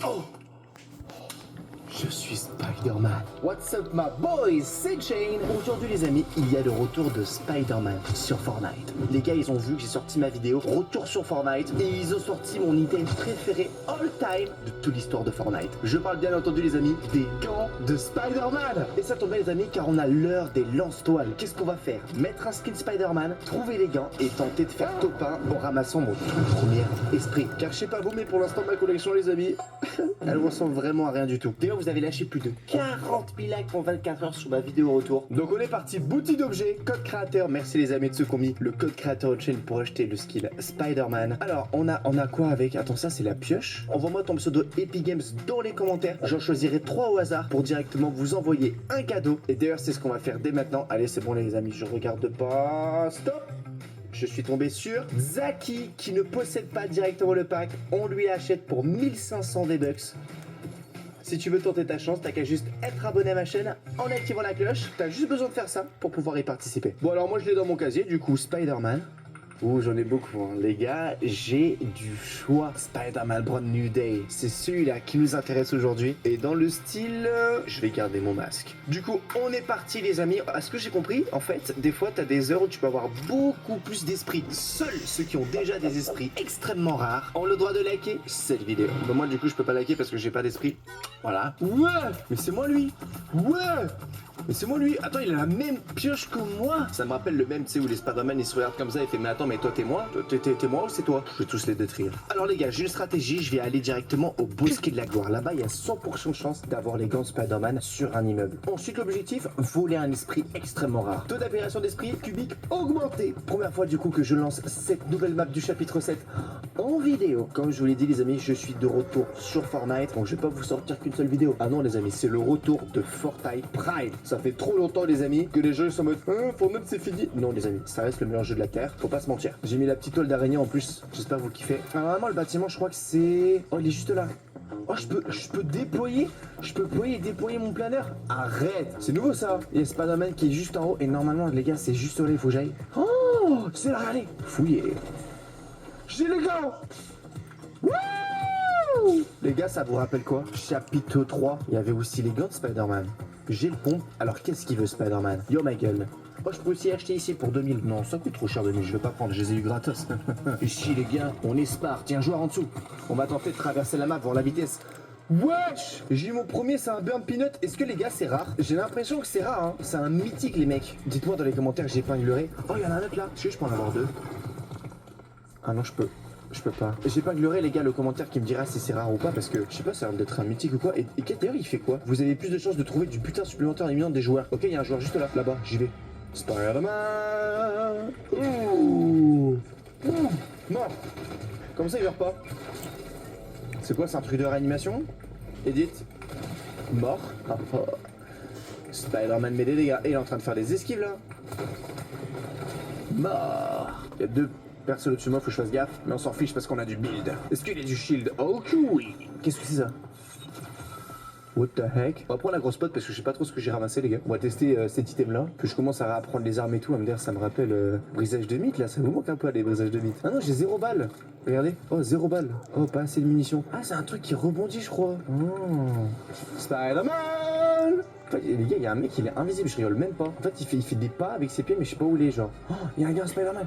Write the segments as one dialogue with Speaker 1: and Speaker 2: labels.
Speaker 1: Oh! Je suis Spider-Man. What's up my boys, c'est Shane. Aujourd'hui les amis, il y a le retour de Spider-Man sur Fortnite. Les gars, ils ont vu que j'ai sorti ma vidéo Retour sur Fortnite et ils ont sorti mon item préféré all time de toute l'histoire de Fortnite. Je parle bien entendu les amis des gants de Spider-Man. Et ça tombe bien les amis car on a l'heure des lance-toiles. Qu'est-ce qu'on va faire? Mettre un skin Spider-Man, trouver les gants et tenter de faire top 1 en ramassant mon tout premier esprit. Car je sais pas vous mais pour l'instant ma collection les amis, elle ressemble vraiment à rien du tout. D'ailleurs vous avez lâché plus de 40 000 likes en 24 heures sur ma vidéo retour. Donc on est parti, boutique d'objets, code créateur. Merci les amis de ceux qui ont mis le code créateur de chaîne pour acheter le skin Spider-Man. Alors on a quoi avec? Attends, ça c'est la pioche. Envoie-moi ton pseudo Epic Games dans les commentaires. J'en choisirai 3 au hasard pour directement vous envoyer un cadeau. Et d'ailleurs c'est ce qu'on va faire dès maintenant. Allez c'est bon les amis, je regarde pas. Stop. Je suis tombé sur Zaki qui ne possède pas directement le pack. On lui achète pour 1500 V-Bucks. Si tu veux tenter ta chance, t'as qu'à juste être abonné à ma chaîne en activant la cloche. T'as juste besoin de faire ça pour pouvoir y participer. Bon alors moi je l'ai dans mon casier, du coup Spider-Man. Ouh j'en ai beaucoup hein. Les gars, j'ai du choix. Spider-Man Brand New Day, c'est celui-là qui nous intéresse aujourd'hui. Et dans le style, je vais garder mon masque. Du coup on est parti les amis. À ce que j'ai compris, en fait, des fois t'as des heures où tu peux avoir beaucoup plus d'esprits. Seuls ceux qui ont déjà des esprits extrêmement rares ont le droit de liker cette vidéo. Bon moi du coup je peux pas liker parce que j'ai pas d'esprit. Voilà. Ouais, mais c'est moi lui. Ouais, mais c'est moi lui. Attends, il a la même pioche que moi. Ça me rappelle le même, tu sais, où les Spider-Man ils se regardent comme ça et fait mais attends, mais toi t'es moi? T'es moi ou c'est toi? Je vais tous les détruire. Alors les gars, j'ai une stratégie, je vais aller directement au bosquet de la gloire. Là-bas, il y a 100% de chance d'avoir les gants de Spider-Man sur un immeuble. Ensuite, l'objectif, voler un esprit extrêmement rare. Taux d'aberration d'esprit cubique augmenté. Première fois du coup que je lance cette nouvelle map du chapitre 7 en vidéo. Comme je vous l'ai dit les amis, je suis de retour sur Fortnite. Donc je vais pas vous sortir qu'une seule vidéo. Ah non les amis, c'est le retour de Fortnite Pride. Ça fait trop longtemps les amis que les gens sont en mode Fortnite c'est fini. Non les amis, ça reste le meilleur jeu de la terre, faut pas se mentir. J'ai mis la petite toile d'araignée en plus, j'espère que vous kiffez. Alors vraiment le bâtiment je crois que c'est... Oh il est juste là. Oh je peux déployer, je peux déployer mon planeur. Arrête, c'est nouveau ça. Il y a Spider-Man qui est juste en haut et normalement les gars c'est juste là, il faut que j'aille. Oh c'est là, allez, fouillez. J'ai les gants. Wouh. Les gars ça vous rappelle quoi? Chapitre 3, il y avait aussi les gants de Spider-Man. J'ai le pompe, alors qu'est-ce qu'il veut Spider-Man? Yo ma gueule. Oh, je peux aussi acheter ici pour 2000. Non, ça coûte trop cher 2000, je vais pas prendre, je les ai eu gratos. Ici les gars, on est spar, tiens, joueur en dessous. On va tenter de traverser la map, voir la vitesse. Wesh! J'ai eu mon premier, c'est un burn peanut. Est-ce que les gars, c'est rare? J'ai l'impression que c'est rare, hein. C'est un mythique, les mecs. Dites-moi dans les commentaires que j'ai pas épinglé. Oh, il y en a un autre là. Je peux en avoir 2. Ah non, je peux pas. J'ai pas gloré les gars le commentaire qui me dira si c'est rare ou pas parce que je sais pas, ça a l'air d'être un mythique ou quoi. Et d'ailleurs il fait quoi? Vous avez plus de chances de trouver du putain supplémentaire éliminant des joueurs. Ok, il y a un joueur juste là-bas, j'y vais. Spider-Man. Ouh. Mort. Comment ça il meurt pas? C'est quoi, c'est un truc de réanimation? Edith. Mort. Spider-Man met des dégâts. Et il est en train de faire des esquives là. Mort. Il y a 2 personnes au-dessus de moi, faut que je fasse gaffe, mais on s'en fiche parce qu'on a du build. Est-ce qu'il y a du shield? Ok oui. Qu'est-ce que c'est ça? What the heck? On va prendre la grosse pote parce que je sais pas trop ce que j'ai ramassé les gars. On va tester cet item là. Que je commence à réapprendre les armes et tout. À me dire ça me rappelle brisage de mythe là. Ça vous manque un peu les brisages de mythe. Ah non j'ai 0 balles. Regardez. Oh 0 balles. Oh pas assez de munitions. Ah c'est un truc qui rebondit je crois. Oh. Spider-Man. En fait, les gars, il y a un mec, il est invisible, je rigole même pas. En fait, il fait des pas avec ses pieds, mais je sais pas où il est, genre. Oh, il y a un gars, Spider-Man.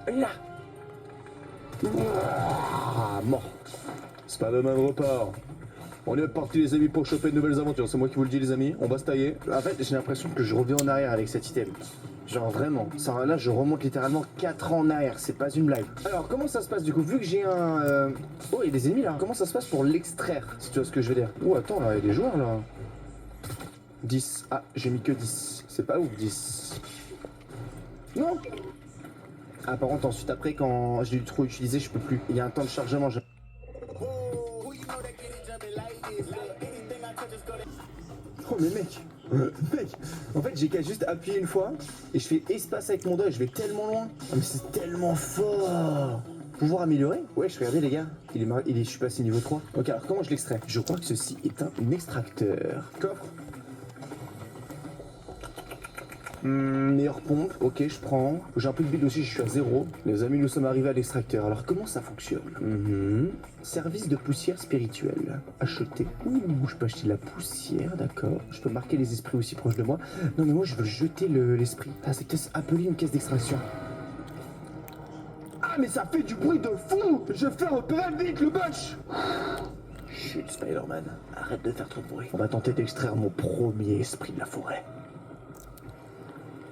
Speaker 1: Là. Ah, mort. Spider-Man repart. On est parti les amis pour choper de nouvelles aventures. C'est moi qui vous le dis les amis. On va se tailler. En fait j'ai l'impression que je reviens en arrière avec cet item. Genre vraiment. Ça, là je remonte littéralement 4 ans en arrière. C'est pas une blague. Alors comment ça se passe du coup? Vu que j'ai un... Oh il y a des ennemis là. Comment ça se passe pour l'extraire? Si tu vois ce que je veux dire. Oh attends là il y a des joueurs là. 10. Ah j'ai mis que 10. C'est pas ouf 10. Non. Ah par contre ensuite après quand j'ai eu trop utilisé je peux plus. Il y a un temps de chargement. Oh mais mec, en fait j'ai qu'à juste appuyer une fois et je fais espace avec mon doigt et je vais tellement loin. Oh, mais c'est tellement fort. Pouvoir améliorer? Ouais, regardez les gars, je suis passé niveau 3. Ok alors comment je l'extrais? Je crois que ceci est un extracteur. Coffre. Meilleure pompe, ok, je prends. J'ai un peu de build aussi, je suis à 0. Les amis, nous sommes arrivés à l'extracteur. Alors, comment ça fonctionne? Service de poussière spirituelle. Acheter. Ouh, je peux acheter de la poussière, d'accord. Je peux marquer les esprits aussi proches de moi. Non, mais moi, je veux jeter l'esprit. Ah, c'est peut-être appeler une caisse d'extraction. Ah, mais ça fait du bruit de fou! Je fais repérer vite le bush! Chut, Spider-Man, arrête de faire trop de bruit. On va tenter d'extraire mon premier esprit de la forêt.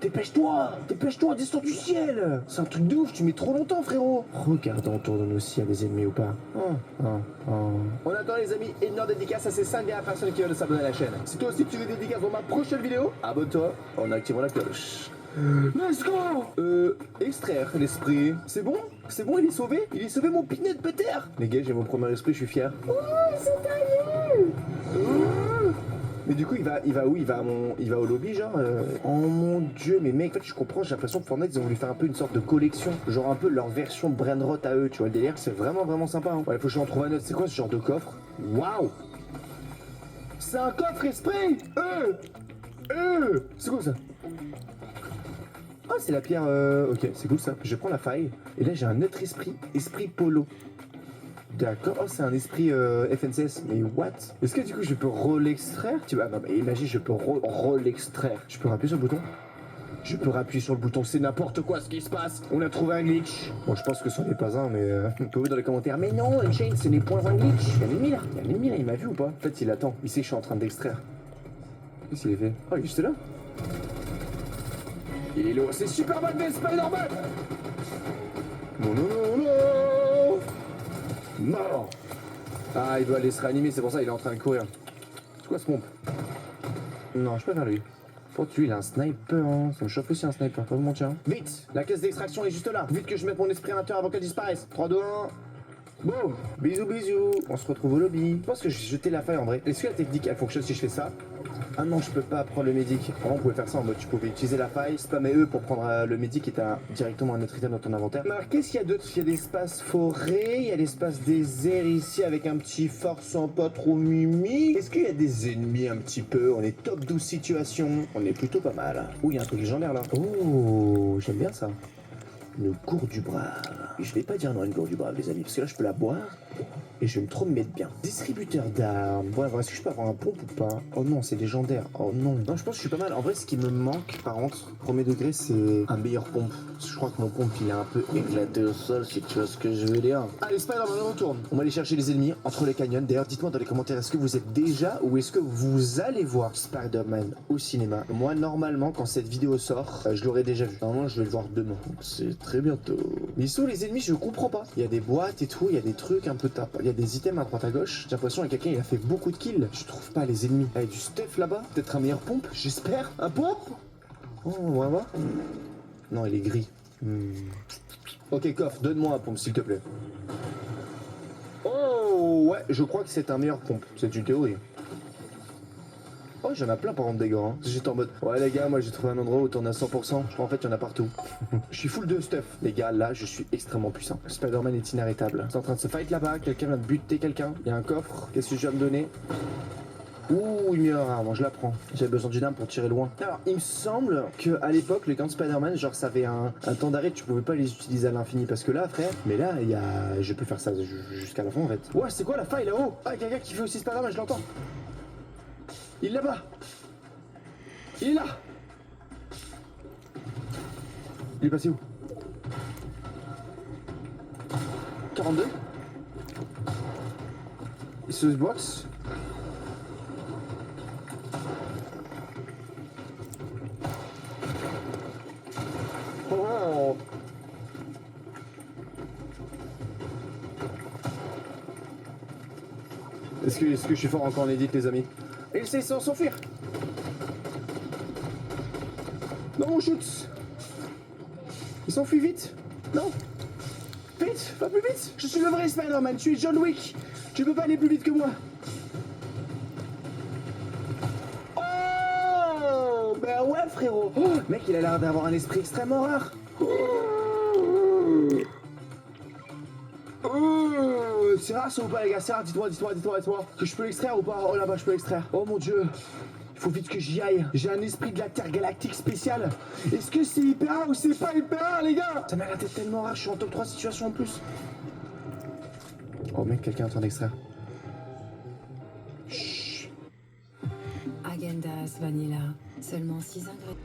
Speaker 1: Dépêche-toi! Dépêche-toi, descends du ciel! C'est un truc de ouf, tu mets trop longtemps, frérot! Regardons autour de nous s'il y a des ennemis ou pas. On attend, les amis, énorme dédicace à ces 5 dernières personnes qui veulent s'abonner à la chaîne. Si toi aussi tu veux des dédicaces pour ma prochaine vidéo, abonne-toi en activant la cloche. Let's go! Extraire l'esprit. C'est bon? C'est bon, il est sauvé? Il est sauvé, mon pinet de péter! Les gars, j'ai mon premier esprit, je suis fier.
Speaker 2: Oh, c'est un nul.
Speaker 1: Mais du coup, il va où? Il va au lobby, genre Oh mon dieu, mais mec, en fait, je comprends, j'ai l'impression que Fortnite, ils ont voulu faire un peu une sorte de collection. Genre un peu leur version Brainrot à eux, tu vois, le délire, c'est vraiment sympa. Hein. Ouais, faut que je en trouve un autre. C'est quoi ce genre de coffre? Waouh! C'est un coffre esprit! C'est quoi ça? Ah, c'est la pierre, ok, c'est cool ça. Je prends la faille. Et là, j'ai un autre esprit. Esprit polo. D'accord. Oh, c'est un esprit FNCS. Mais what? Est-ce que du coup, je peux l'extraire? Tu vois, non, mais imagine, je peux l'extraire. Je peux appuyer sur le bouton? Je peux appuyer sur le bouton. C'est n'importe quoi ce qui se passe. On a trouvé un glitch. Bon, je pense que ce n'est pas un, mais vous pouvez dans les commentaires. Mais non, Unchained, ce n'est point un glitch. Il y a un ennemi là. Il y a un ennemi là. Il m'a vu ou pas? En fait, il attend. Il sait que je suis en train d'extraire. Qu'est-ce qu'il a fait? Oh, il est juste là. Il est lourd, c'est Superman vs Spider-Man! Non! Mort! Ah, il doit aller se réanimer, c'est pour ça qu'il est en train de courir. C'est quoi ce pompe? Non, je peux faire lui. Pour lui, il a un sniper, hein. Ça me chauffe aussi un sniper, pas vous mentir. Vite! La caisse d'extraction est juste là. Vite que je mette mon esprit à l'intérieur avant qu'elle disparaisse. 3, 2, 1. Boum! Bisous! On se retrouve au lobby. Je pense que j'ai jeté la faille en vrai. Est-ce que la technique elle fonctionne si je fais ça? Ah non, je peux pas prendre le médic. Avant, on pouvait faire ça en mode tu pouvais utiliser la faille, spammer eux pour prendre le médic et t'as directement un autre item dans ton inventaire. Alors, qu'est-ce qu'il y a d'autre? Il y a l'espace forêt, il y a l'espace désert ici avec un petit phare sans pas trop mimi. Est-ce qu'il y a des ennemis un petit peu? On est top 12 situation. On est plutôt pas mal. Oh, il y a un truc légendaire là. Oh, j'aime bien ça. Une gourde du brave. Je vais pas dire non à une gourde du brave, les amis, parce que là je peux la boire et je vais trop me mettre bien. Distributeur d'armes. Bon, est-ce que je peux avoir un pompe ou pas? Oh non, c'est légendaire. Oh non. Non, je pense que je suis pas mal. En vrai, ce qui me manque, par contre, premier degré, c'est un meilleur pompe. Je crois que mon pompe, il est un peu éclaté au sol, si tu vois ce que je veux dire. Allez, Spider-Man, on retourne. On va aller chercher les ennemis entre les canyons. D'ailleurs, dites-moi dans les commentaires, est-ce que vous êtes déjà ou est-ce que vous allez voir Spider-Man au cinéma? Moi, normalement, quand cette vidéo sort, je l'aurais déjà vu. Normalement, je vais le voir demain. Donc, c'est très bientôt. Mais ils sont les ennemis, je comprends pas. Il y a des boîtes et tout, il y a des trucs un peu tap. Il y a des items à droite à gauche. J'ai l'impression qu'il y a quelqu'un, il a fait beaucoup de kills. Je trouve pas les ennemis. Il y a du stuff là-bas. Peut-être un meilleur pompe, j'espère. Un pompe? Oh, on va voir. Non, il est gris. Ok, coffre, donne-moi un pompe, s'il te plaît. Oh, ouais, je crois que c'est un meilleur pompe. C'est une théorie. Oh, j'en ai plein par contre des gars. Hein. J'étais en mode, ouais les gars, moi j'ai trouvé un endroit où t'en as 100%. Je crois en fait il y en a partout. Je suis full de stuff. Les gars, là je suis extrêmement puissant. Spider-Man est inarrêtable. C'est en train de se fight là-bas. Quelqu'un vient de buter quelqu'un. Il y a un coffre. Qu'est-ce que je viens me donner? Ouh, une meilleure arme, je la prends. J'avais besoin d'une arme pour tirer loin. Alors, il me semble qu'à l'époque, les gants de Spider-Man, genre ça avait un temps d'arrêt, tu pouvais pas les utiliser à l'infini. Parce que là, frère, mais là, il y a. Je peux faire ça jusqu'à la fin en fait. Ouais, c'est quoi la faille là-haut? Ah, quelqu'un qui fait aussi Spider-Man, je l'entends. Il est là-bas. Il est là. Il est passé où? 42. Il se boxe. Oh. Est-ce que je suis fort encore en edit, les amis? Et il essaie de s'enfuir. Non, on shoot. Il s'enfuit vite. Non. Vite, pas plus vite. Je suis le vrai Spider-Man, tu es John Wick. Tu peux pas aller plus vite que moi. Oh, bah ouais frérot. Oh, mec, il a l'air d'avoir un esprit extrêmement rare. C'est rare ça ou pas les gars? C'est rare, dites-moi que je peux l'extraire ou pas? Oh là-bas je peux l'extraire. Oh mon dieu. Faut vite que j'y aille. J'ai un esprit de la Terre galactique spécial. Est-ce que c'est hyper rare ou c'est pas hyper rare, les gars? Ça m'a l'air d'être tellement rare, je suis en top 3 situation en plus. Oh mec, quelqu'un est en train d'extraire. Chut.
Speaker 3: Agendas Vanilla, seulement 6 ingrédients.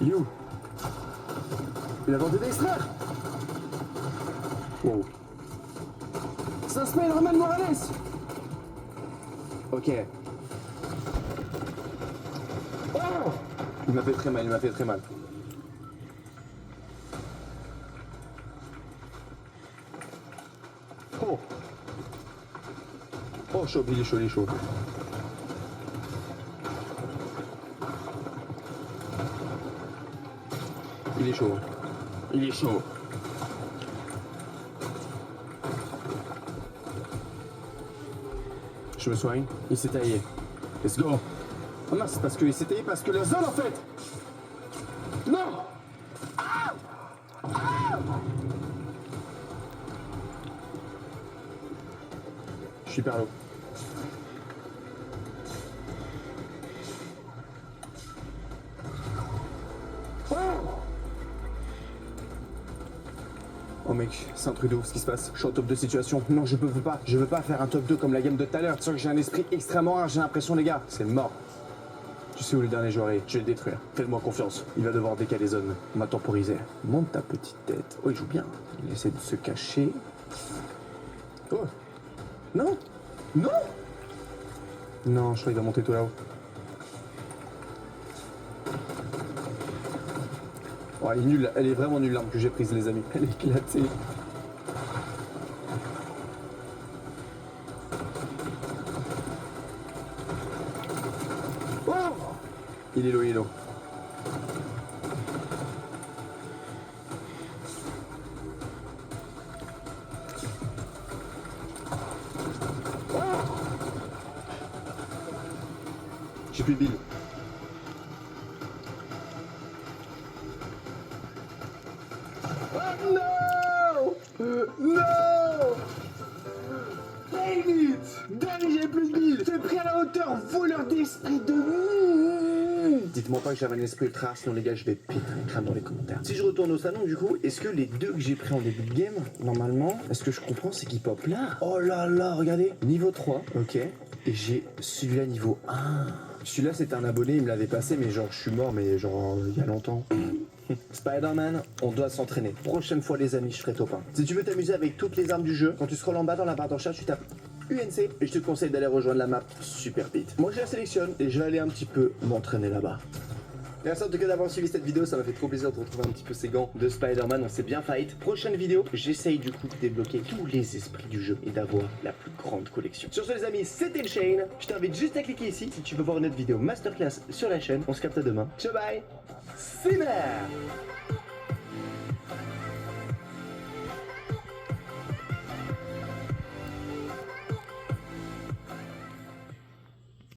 Speaker 1: Il est où? Il a tenté d'extraire. Wow. C'est un Spider-Man Morales. Ok. Oh! Il m'a fait très mal, il m'a fait très mal. Oh! Oh, chaud, il est chaud, il est chaud. Il est chaud. Il est chaud. Je me soigne. Il s'est taillé. Let's go. Oh non, c'est parce qu'il s'est taillé parce que la zone en fait. Non. Ah, ah. Je suis hyper low. Oh mec, c'est un truc de ouf ce qui se passe. Je suis en top 2 situation. Non, je veux pas faire un top 2 comme la game de tout à l'heure. Tu sens que j'ai un esprit extrêmement rare, j'ai l'impression les gars. C'est mort. Tu sais où le dernier joueur est, je vais le détruire. Faites-moi confiance. Il va devoir décaler zone. On m'a temporisé. Monte ta petite tête. Oh, il joue bien. Il essaie de se cacher. Oh. Non. Non. Non, je crois qu'il va monter tout là-haut. Oh, elle est nulle, elle est vraiment nulle l'arme que j'ai prise les amis, elle est éclatée. Oh, il est low, il est low. Oh, j'ai plus de billes. No! No! David! David, j'avais plus de billes! T'es pris à la hauteur, voleur d'esprit de... Dites-moi pas que j'avais un esprit ultra, sinon les gars, je vais péter un crâne dans les commentaires. Si je retourne au salon, du coup, est-ce que les deux que j'ai pris en début de game, normalement, est-ce que je comprends, c'est qu'ils pop là? Oh là là, regardez! Niveau 3, ok. Et j'ai celui-là niveau 1. Celui-là, c'était un abonné, il me l'avait passé, mais genre, je suis mort, mais genre, il y a longtemps. Spider-Man, on doit s'entraîner. Prochaine fois les amis, je ferai top 1. Si tu veux t'amuser avec toutes les armes du jeu, quand tu scrolles en bas dans la barre de recherche, tu tapes UNC et je te conseille d'aller rejoindre la map Super Pete. Moi je la sélectionne et je vais aller un petit peu m'entraîner là-bas. Merci en tout cas d'avoir suivi cette vidéo, ça m'a fait trop plaisir de retrouver un petit peu ces gants de Spider-Man, on s'est bien fight. Prochaine vidéo, j'essaye du coup de débloquer tous les esprits du jeu et d'avoir la plus grande collection. Sur ce les amis, c'était le Shane, je t'invite juste à cliquer ici si tu veux voir une autre vidéo masterclass sur la chaîne. On se capte demain, ciao bye, c'est merde.